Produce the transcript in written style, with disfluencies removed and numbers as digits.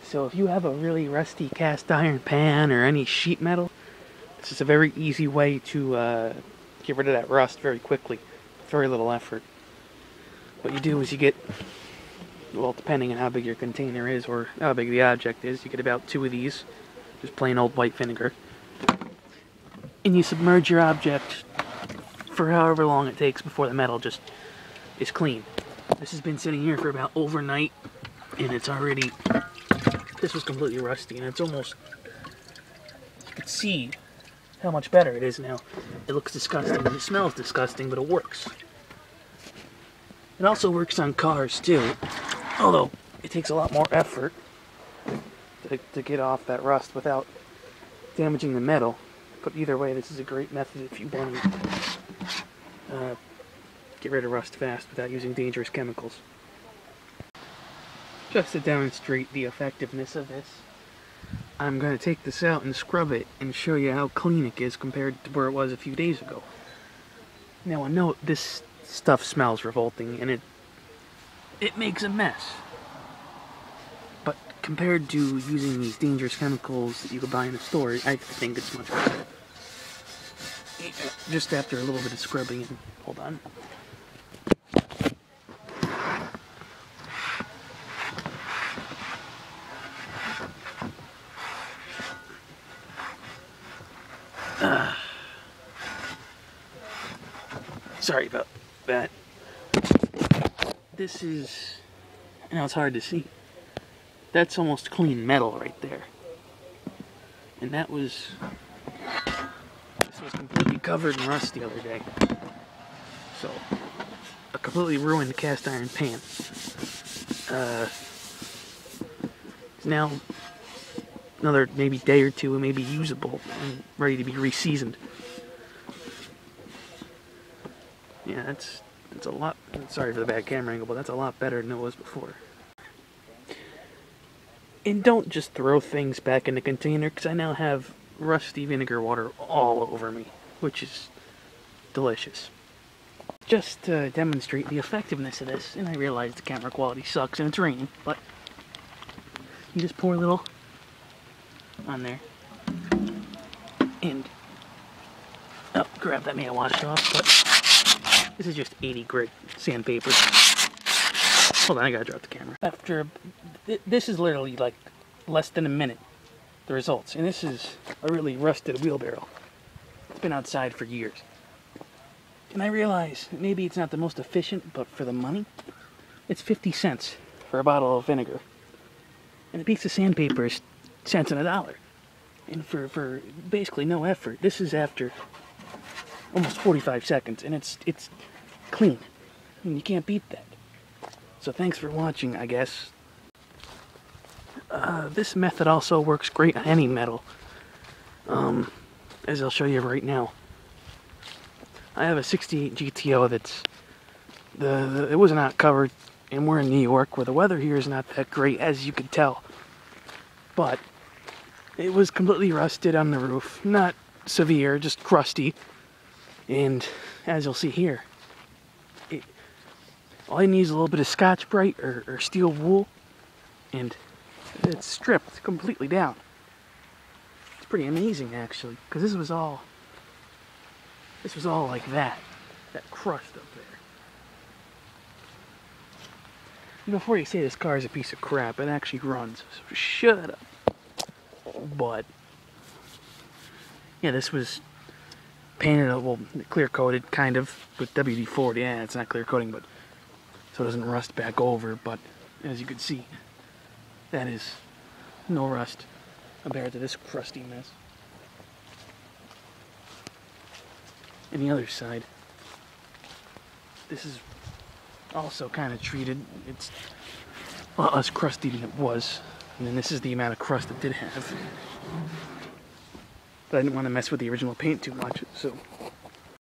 So if you have a really rusty cast iron pan or any sheet metal, this is a very easy way to get rid of that rust very quickly. Very little effort. What you do is you get, well, depending on how big your container is or how big the object is, you get about 2 of these, just plain old white vinegar. And you submerge your object for however long it takes before the metal just is clean. This has been sitting here for about overnight, and it's already, this was completely rusty, and it's almost, you can see how much better it is now. It looks disgusting, and it smells disgusting, but it works. It also works on cars too, although it takes a lot more effort to get off that rust without damaging the metal. But either way, this is a great method if you want to get rid of rust fast without using dangerous chemicals. Just to demonstrate the effectiveness of this, I'm going to take this out and scrub it and show you how clean it is compared to where it was a few days ago. Now, I know this stuff smells revolting and it makes a mess. But compared to using these dangerous chemicals that you could buy in a store, I think it's much better. Just after a little bit of scrubbing, and hold on. Sorry about that. This is, I know it's hard to see. That's almost clean metal right there. And that was, this was completely covered in rust the other day. So, a completely ruined cast iron pan. It's now another maybe day or two, it may be usable and ready to be re-seasoned. Yeah, that's a lot, sorry for the bad camera angle, but that's a lot better than it was before. And don't just throw things back in the container, because I now have rusty vinegar water all over me, which is delicious. Just to demonstrate the effectiveness of this, and I realize the camera quality sucks and it's raining, but you just pour a little on there, and, oh, crap, that may have washed off, but this is just 80 grit sandpaper. Hold on, I gotta drop the camera. After, this is literally like less than a minute, the results. And this is a really rusted wheelbarrow. It's been outside for years. And I realize maybe it's not the most efficient, but for the money, it's 50 cents for a bottle of vinegar. And a piece of sandpaper is cents on a dollar. And for basically no effort, this is after almost 45 seconds, and it's clean. And you can't beat that. So thanks for watching, I guess. This method also works great on any metal, as I'll show you right now. I have a 68 GTO that's, it was not covered, and we're in New York, where the weather here is not that great, as you can tell. But it was completely rusted on the roof. Not severe, just crusty. And as you'll see here, all you need is a little bit of Scotch-Brite or steel wool, and it's stripped completely down. It's pretty amazing, actually, because this was all like that crust up there. And before you say this car is a piece of crap, it actually runs, so shut up. But yeah, this was painted, well, clear coated kind of with WD-40. Yeah, it's not clear coating, but so it doesn't rust back over. But as you can see, that is no rust compared to this crusty mess. And the other side, this is also kind of treated. It's a lot less crusty than it was. And then this is the amount of crust it did have. But I didn't want to mess with the original paint too much, so